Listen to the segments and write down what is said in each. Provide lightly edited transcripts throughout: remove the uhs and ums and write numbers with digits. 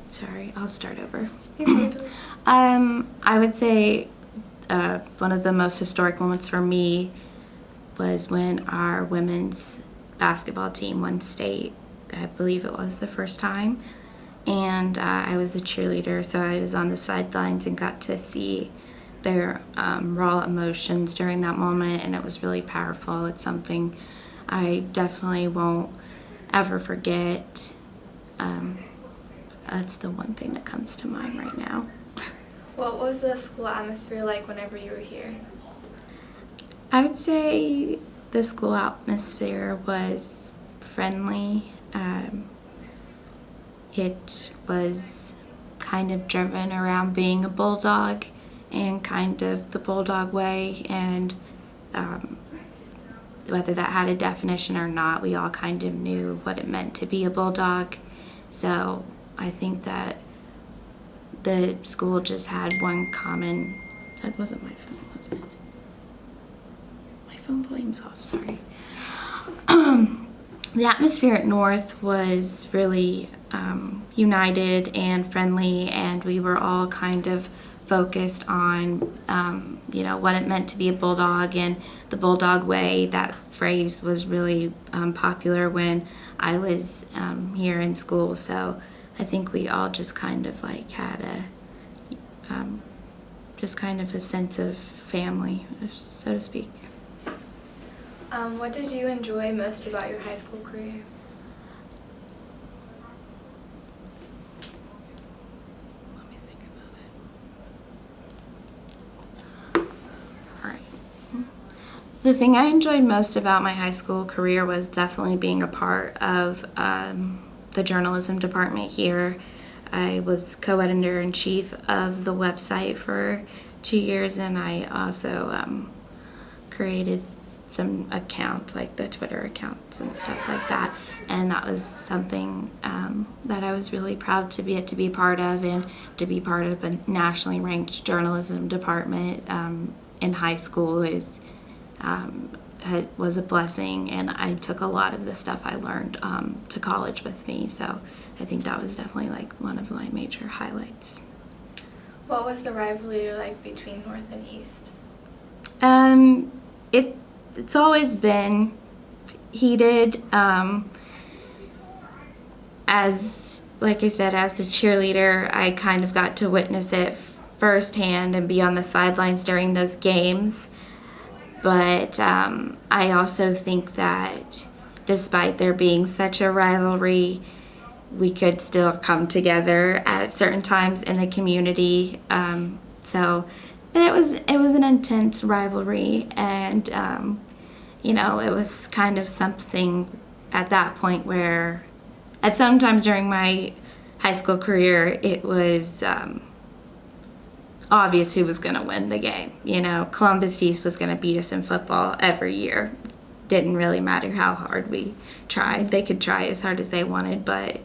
Sorry, I'll start over. I would say one of the most historic moments for me was when our women's basketball team won state. I believe it was the first time. And I was a cheerleader, so I was on the sidelines and got to see their raw emotions during that moment, and it was really powerful. It's something I definitely won't ever forget. That's the one thing that comes to mind right now. What was the school atmosphere like whenever you were here? I would say the school atmosphere was friendly. It was kind of driven around being a bulldog and kind of the bulldog way, and whether that had a definition or not, we all kind of knew what it meant to be a bulldog. So I think that the school just had one common. That wasn't my phone, was it? My phone volume's off, sorry. The atmosphere at North was really united and friendly, and we were all kind of focused on, what it meant to be a bulldog and the bulldog way. That phrase was really popular when I was here in school, so I think we all just kind of like had just kind of a sense of family, so to speak. What did you enjoy most about your high school career? Let me think about it. All right. The thing I enjoyed most about my high school career was definitely being a part of the journalism department here. I was co-editor-in-chief of the website for 2 years, and I also created some accounts, like the Twitter accounts and stuff like that, and that was something that I was really proud to be a part of, and to be part of a nationally ranked journalism department in high school was a blessing, and I took a lot of the stuff I learned to college with me, so I think that was definitely like one of my major highlights. What was the rivalry like between North and East? It's always been heated. As like I said, as the cheerleader, I kind of got to witness it firsthand and be on the sidelines during those games. But I also think that despite there being such a rivalry, we could still come together at certain times in the community. But it was an intense rivalry, and it was kind of something at that point where, at some times during my high school career, it was obvious who was going to win the game. Columbus East was going to beat us in football every year. Didn't really matter how hard we tried. They could try as hard as they wanted, but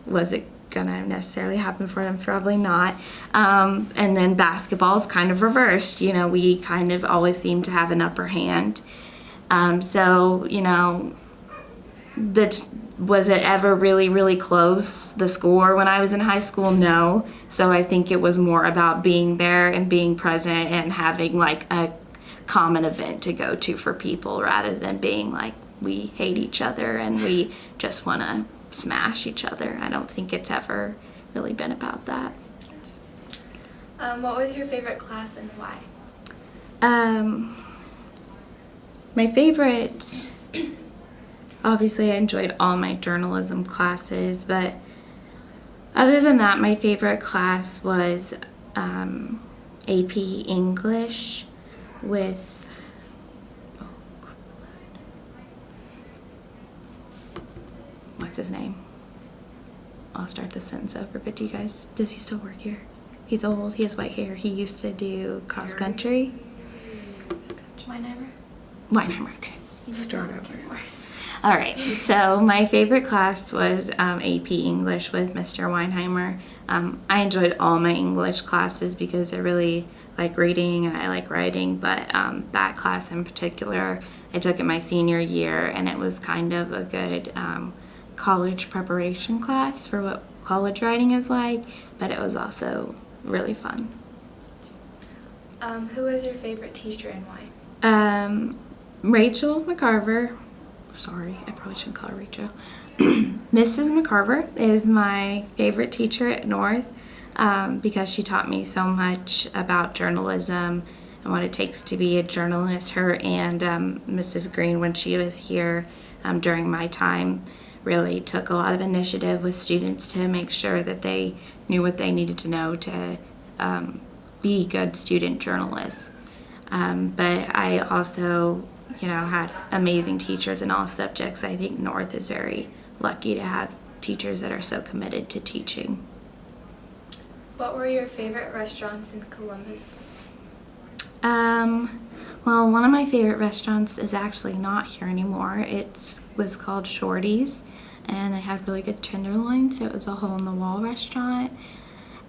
was it going to necessarily happen for them? Probably not. And then basketball's kind of reversed. We kind of always seem to have an upper hand. Was it ever really, really close, the score, when I was in high school? No. So I think it was more about being there and being present and having like a common event to go to for people, rather than being like we hate each other and we just want to smash each other. I don't think it's ever really been about that. What was your favorite class and why? My favorite, obviously I enjoyed all my journalism classes, but other than that, my favorite class was AP English with, what's his name? I'll start the sentence over, but does he still work here? He's old, he has white hair, he used to do cross country. Weinheimer, okay. Start over. All right, so my favorite class was AP English with Mr. Weinheimer. I enjoyed all my English classes because I really like reading and I like writing, but that class in particular, I took it my senior year, and it was kind of a good college preparation class for what college writing is like, but it was also really fun. Who was your favorite teacher and why? Rachel McCarver. Sorry, I probably shouldn't call her Rachel. Mrs. McCarver is my favorite teacher at North because she taught me so much about journalism and what it takes to be a journalist. Her and Mrs. Green, when she was here during my time, really took a lot of initiative with students to make sure that they knew what they needed to know to be good student journalists. But I also, had amazing teachers in all subjects. I think North is very lucky to have teachers that are so committed to teaching. What were your favorite restaurants in Columbus? Well, one of my favorite restaurants is actually not here anymore. It was called Shorty's, and they had really good tenderloin, so it was a hole-in-the-wall restaurant.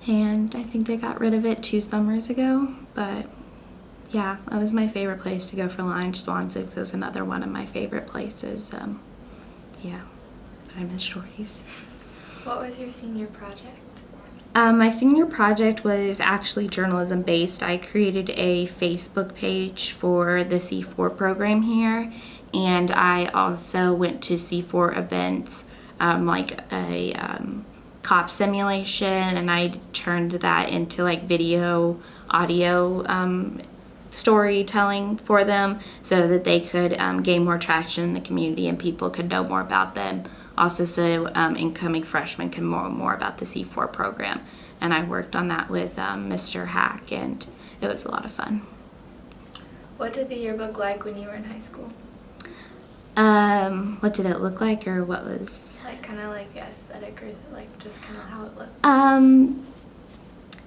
And I think they got rid of it 2 summers ago, but yeah, that was my favorite place to go for lunch. Swanzig's is another one of my favorite places. Yeah, but I miss Shorty's. What was your senior project? My senior project was actually journalism based. I created a Facebook page for the C4 program here, and I also went to C4 events like a cop simulation, and I turned that into like video, audio storytelling for them so that they could gain more traction in the community and people could know more about them. Also, so incoming freshmen can know more about the C4 program. And I worked on that with Mr. Hack, and it was a lot of fun. What did the yearbook like when you were in high school? What did it look like, or what was? Like kind of like aesthetic, or like just kind of how it looked?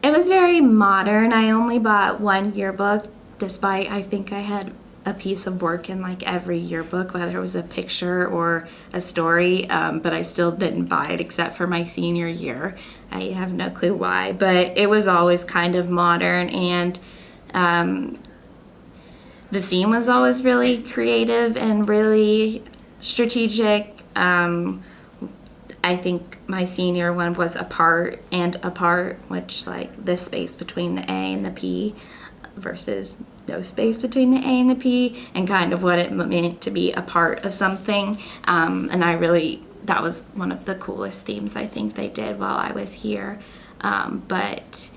It was very modern. I only bought one yearbook, despite I think I had a piece of work in like every yearbook, whether it was a picture or a story, but I still didn't buy it except for my senior year. I have no clue why, but it was always kind of modern, and the theme was always really creative and really strategic. I think my senior one was apart and apart, which like the space between the A and the P versus no space between the A and the P, and kind of what it meant to be a part of something. And that was one of the coolest themes I think they did while I was here. But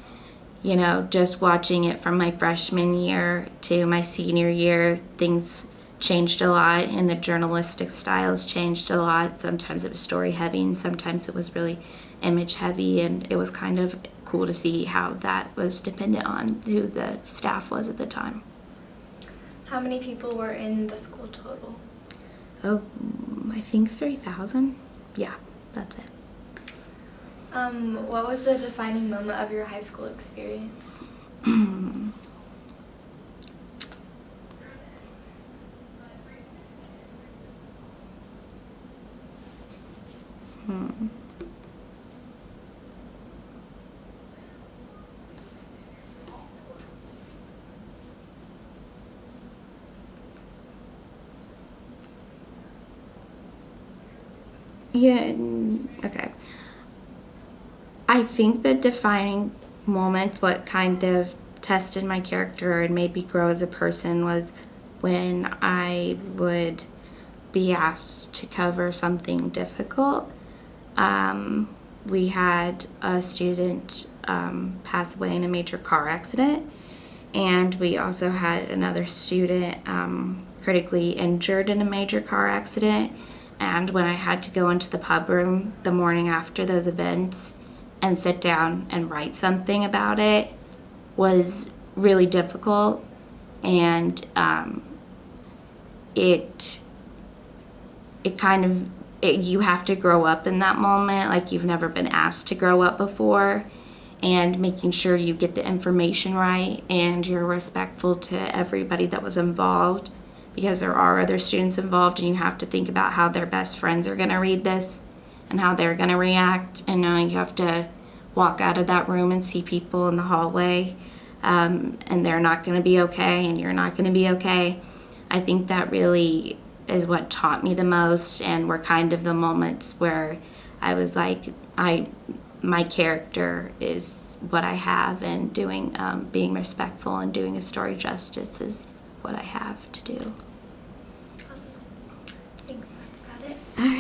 just watching it from my freshman year to my senior year, things changed a lot, and the journalistic styles changed a lot. Sometimes it was story heavy, and sometimes it was really image heavy, and it was kind of cool to see how that was dependent on who the staff was at the time. How many people were in the school total? Oh, I think 3,000. Yeah, that's it. What was the defining moment of your high school experience? Yeah, okay. I think the defining moment, what kind of tested my character and made me grow as a person, was when I would be asked to cover something difficult. We had a student pass away in a major car accident, and we also had another student critically injured in a major car accident. And when I had to go into the pub room the morning after those events and sit down and write something about it was really difficult, and you have to grow up in that moment like you've never been asked to grow up before, and making sure you get the information right and you're respectful to everybody that was involved, because there are other students involved, and you have to think about how their best friends are going to read this and how they're going to react, and knowing you have to walk out of that room and see people in the hallway, and they're not going to be okay and you're not going to be okay. I think that really is what taught me the most, and were kind of the moments where I was like, my character is what I have, and doing being respectful and doing a story justice is what I have to do. Awesome. I think that's about it. All right.